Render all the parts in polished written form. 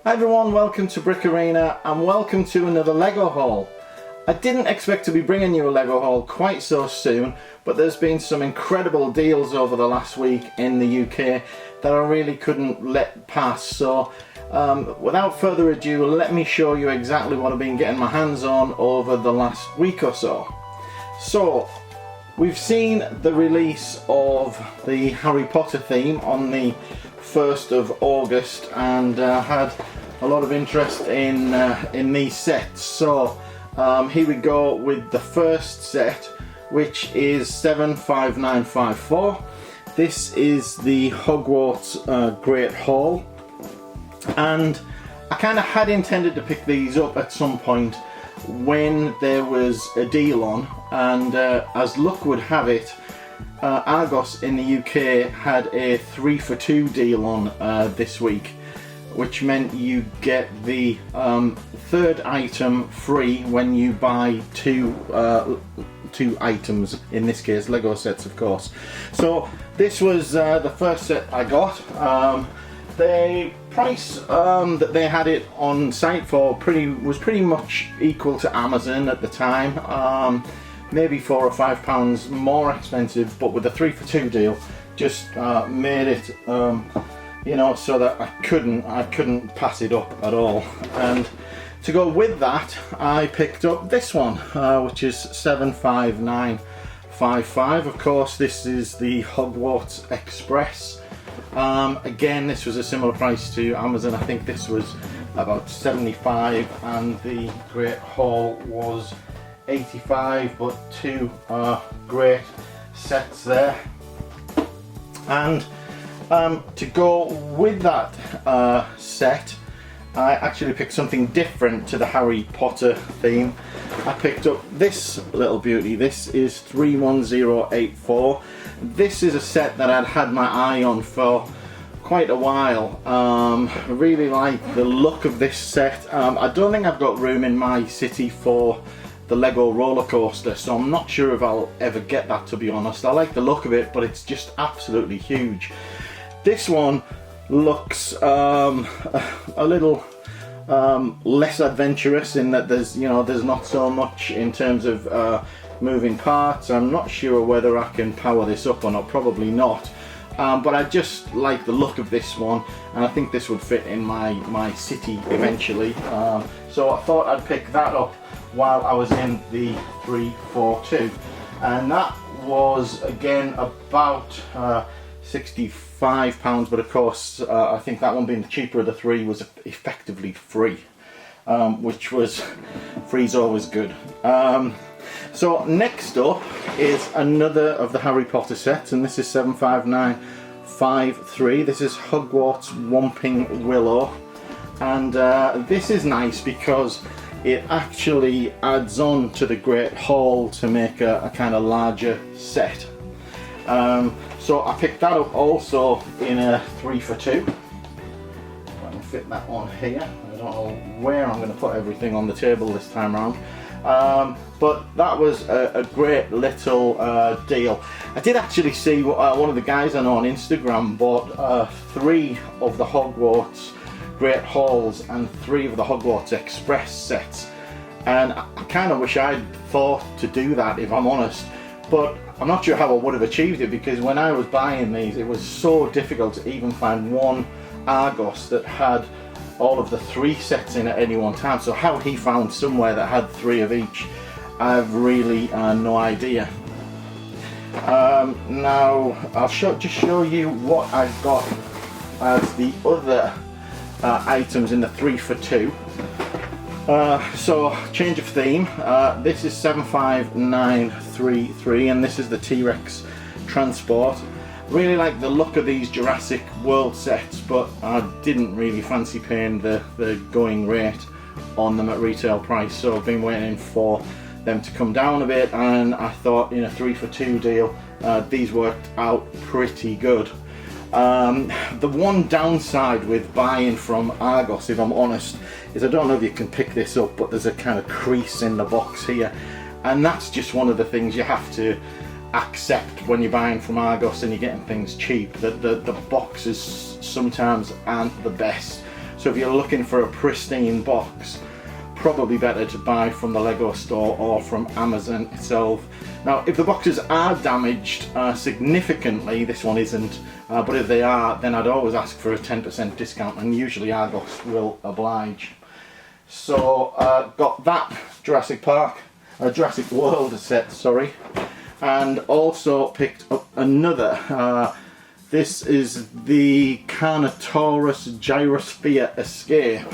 Hi everyone, welcome to Brick Arena and welcome to another Lego haul. I didn't expect to be bringing you a Lego haul quite so soon, but there's been some incredible deals over the last week in the UK that I really couldn't let pass. So without further ado, let me show you exactly what I've been getting my hands on over the last week or so. So we've seen the release of the Harry Potter theme on the 1st of August and had a lot of interest in these sets. So here we go with the first set, which is 75954. This is the Hogwarts Great Hall, and I kind of had intended to pick these up at some point when there was a deal on, and as luck would have it, Argos in the UK had a 3 for 2 deal on this week, which meant you get the third item free when you buy two items, in this case Lego sets of course. So this was the first set I got. The price that they had it on site for was pretty much equal to Amazon at the time. Maybe £4 or £5 more expensive, but with the 3 for 2 deal just made it you know, so that I couldn't pass it up at all. And to go with that, I picked up this one, which is 75955. Of course, this is the Hogwarts Express. Again, this was a similar price to Amazon. I think this was about 75 and the Great Hall was 85, but two great sets there. And to go with that set, I actually picked something different to the Harry Potter theme. I picked up this little beauty. This is 31084. This is a set that I'd had my eye on for quite a while. I really like the look of this set. I don't think I've got room in my city for the Lego roller coaster, so I'm not sure if I'll ever get that, to be honest. I like the look of it, but it's just absolutely huge. This one looks a little less adventurous in that there's not so much in terms of moving parts. I'm not sure whether I can power this up or not, probably not. But I just like the look of this one, and I think this would fit in my city eventually. So I thought I'd pick that up while I was in the 342, and that was again about £65, but of course I think that one being the cheaper of the three was effectively free, which was free's always good. So next up is another of the Harry Potter sets, and this is 75953. This is Hogwarts Whomping Willow, and this is nice because it actually adds on to the Great Hall to make a kind of larger set. So I picked that up also in a 3 for 2. If I can fit that on here. I don't know where I'm going to put everything on the table this time around. But that was a great little deal. I did actually see one of the guys I know on Instagram bought 3 of the Hogwarts Great Halls and 3 of the Hogwarts Express sets, and I kind of wish I'd thought to do that, if I'm honest, but I'm not sure how I would have achieved it, because when I was buying these it was so difficult to even find one Argos that had all of the 3 sets in at any one time. So how he found somewhere that had 3 of each, I've really no idea. Now I'll just show you what I've got as the other items in the 3 for 2. So change of theme. This is 75933, and this is the T-Rex Transport. Really like the look of these Jurassic World sets, but I didn't really fancy paying the going rate on them at retail price, so I've been waiting for them to come down a bit, and I thought in a 3 for 2 deal these worked out pretty good. The one downside with buying from Argos, if I'm honest, is I don't know if you can pick this up, but there's a kind of crease in the box here, and that's just one of the things you have to accept when you're buying from Argos and you're getting things cheap, that the boxes sometimes aren't the best. So if you're looking for a pristine box, probably better to buy from the Lego store or from Amazon itself. Now if the boxes are damaged significantly, this one isn't, but if they are, then I'd always ask for a 10% discount, and usually Argos will oblige. So got that Jurassic World set, sorry, and also picked up another. This is the Carnotaurus Gyrosphere Escape.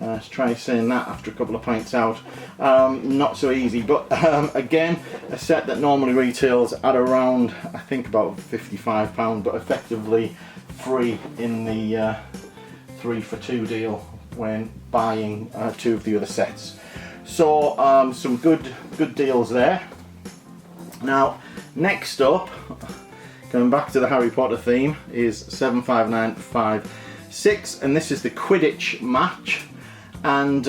Let's try saying that after a couple of pints out. Not so easy, but again, a set that normally retails at around, I think, about £55, but effectively free in the 3 for 2 deal when buying 2 of the other sets. So some good deals there. Now next up, going back to the Harry Potter theme, is 75956, and this is the Quidditch match. And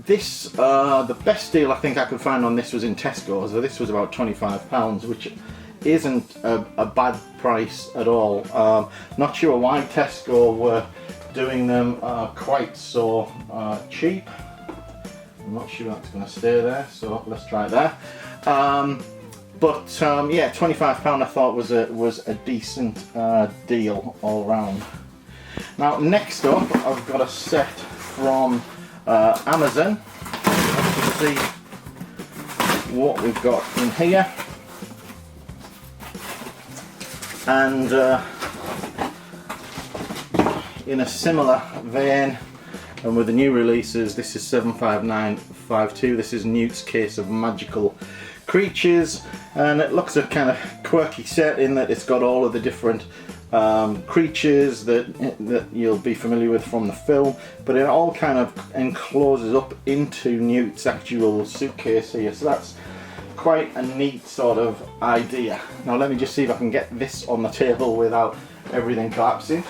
this, the best deal I think I could find on this was in Tesco, so this was about £25, which isn't a bad price at all. Not sure why Tesco were doing them quite so cheap. I'm not sure that's going to stay there, so let's try it there. But yeah, £25 I thought was a decent deal all round. Now next up, I've got a set from Amazon. Let's see what we've got in here. And in a similar vein, and with the new releases, this is 75952. This is Newt's Case of Magical Creatures, and it looks a kind of quirky set in that it's got all of the different creatures that you'll be familiar with from the film, but it all kind of encloses up into Newt's actual suitcase here, so that's quite a neat sort of idea. Now let me just see if I can get this on the table without everything collapsing.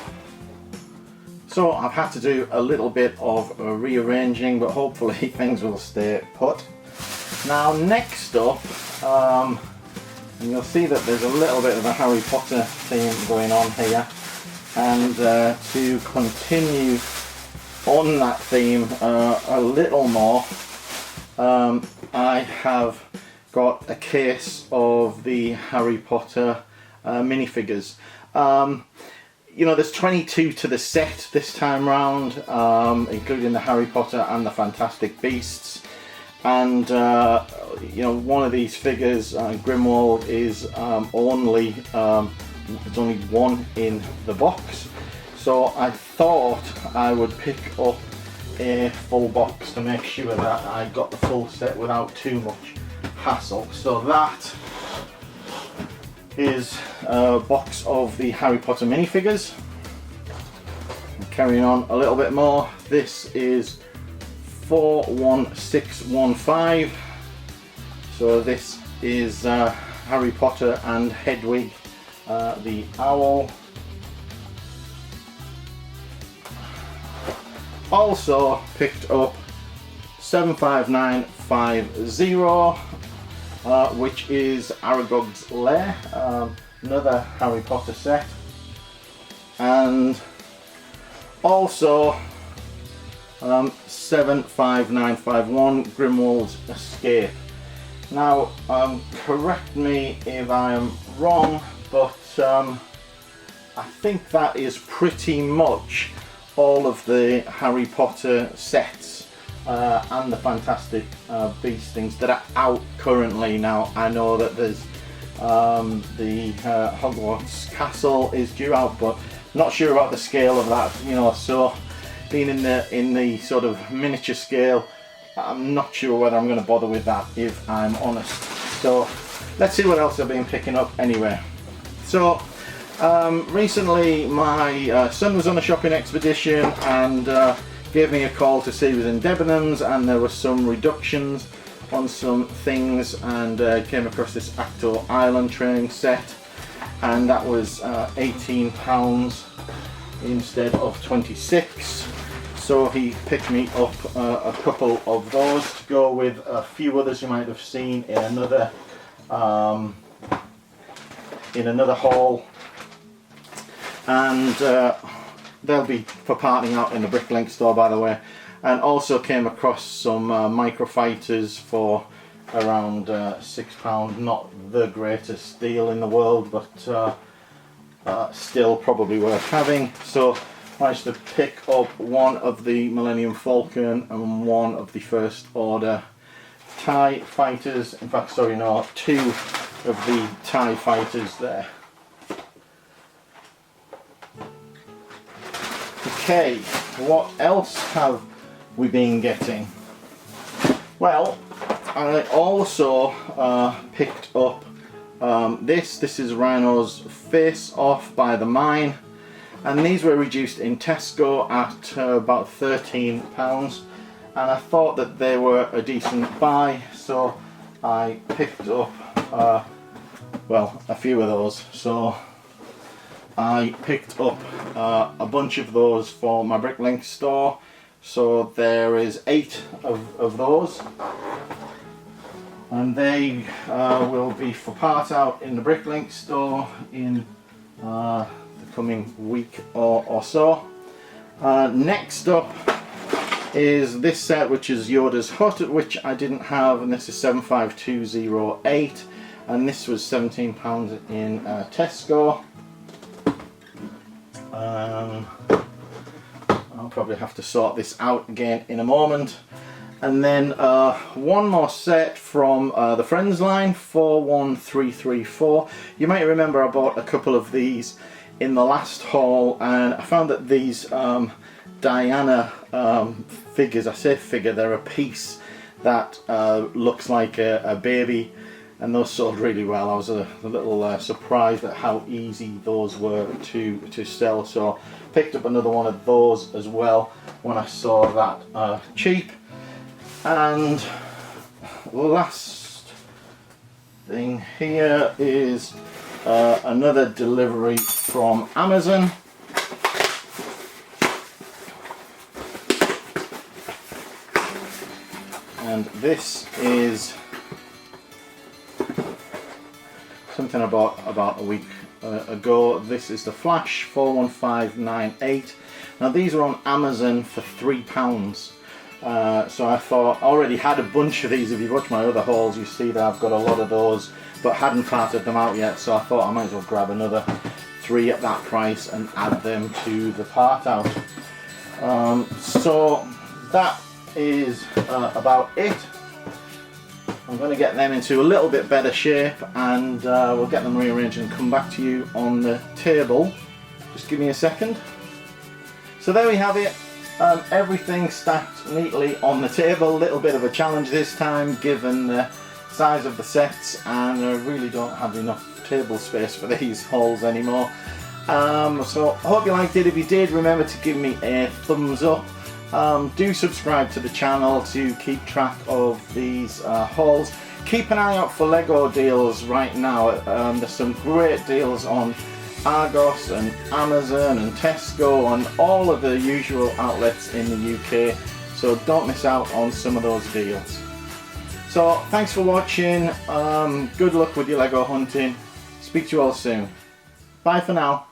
So I've had to do a little bit of rearranging, but hopefully things will stay put. Now next up, and you'll see that there's a little bit of a Harry Potter theme going on here, and to continue on that theme a little more, I have got a case of the Harry Potter minifigures. You know, there's 22 to the set this time round, including the Harry Potter and the Fantastic Beasts. And you know, one of these figures, Grimwald, is only it's only one in the box, so I thought I would pick up a full box to make sure that I got the full set without too much hassle. So that is a box of the Harry Potter minifigures. Carrying on a little bit more, this is 41615. So this is Harry Potter and Hedwig the Owl. Also picked up 75950, which is Aragog's Lair, another Harry Potter set, and also 75951, Grimwald's Escape. Now correct me if I am wrong, but I think that is pretty much all of the Harry Potter sets and the Fantastic Beasts things that are out currently. Now I know that there's the Hogwarts Castle is due out, but not sure about the scale of that, you know, so being in the sort of miniature scale, I'm not sure whether I'm going to bother with that, if I'm honest. So let's see what else I've been picking up anyway. So recently my son was on a shopping expedition and gave me a call to see he was in Debenhams, and there were some reductions on some things, and came across this Acto Island training set, and that was £18 instead of 26. So he picked me up a couple of those to go with a few others you might have seen in another haul. And they'll be for parting out in the Bricklink store, by the way. And also came across some microfighters for around £6. Not the greatest deal in the world, but still probably worth having. So managed to pick up one of the Millennium Falcon and one of the First Order TIE fighters. In fact, sorry, no, two of the TIE fighters there. Okay, what else have we been getting? Well, I also picked up this is Rhino's Face Off by the Mine, and these were reduced in Tesco at about £13, and I thought that they were a decent buy, so I picked up well, a few of those. So I picked up a bunch of those for my Bricklink store. So there is 8 of those, and they will be for part out in the Bricklink store in the coming week or so. Next up is this set, which is Yoda's Hut, which I didn't have, and this is 75208, and this was £17 in Tesco. I'll probably have to sort this out again in a moment. And then one more set from the Friends line, 41334. You might remember I bought a couple of these in the last haul, and I found that these Diana figures, I say figure, they're a piece that looks like a baby, and those sold really well. I was a little surprised at how easy those were to sell, so picked up another one of those as well when I saw that cheap. And last thing here is another delivery from Amazon. And this is something I bought about a week ago. This is the Flash 41598. Now these are on Amazon for £3. So I thought, I already had a bunch of these. If you watch my other hauls, you see that I've got a lot of those, but hadn't parted them out yet, so I thought I might as well grab another 3 at that price and add them to the part out. So that is about it. I'm going to get them into a little bit better shape, and we'll get them rearranged and come back to you on the table. Just give me a second. So there we have it. Everything stacked neatly on the table. A little bit of a challenge this time given the size of the sets, and I really don't have enough table space for these hauls anymore. So I hope you liked it. If you did, remember to give me a thumbs up. Do subscribe to the channel to keep track of these hauls. Keep an eye out for Lego deals right now. There's some great deals on Argos and Amazon and Tesco and all of the usual outlets in the UK, so don't miss out on some of those deals. So thanks for watching. Good luck with your Lego hunting. Speak to you all soon. Bye for now.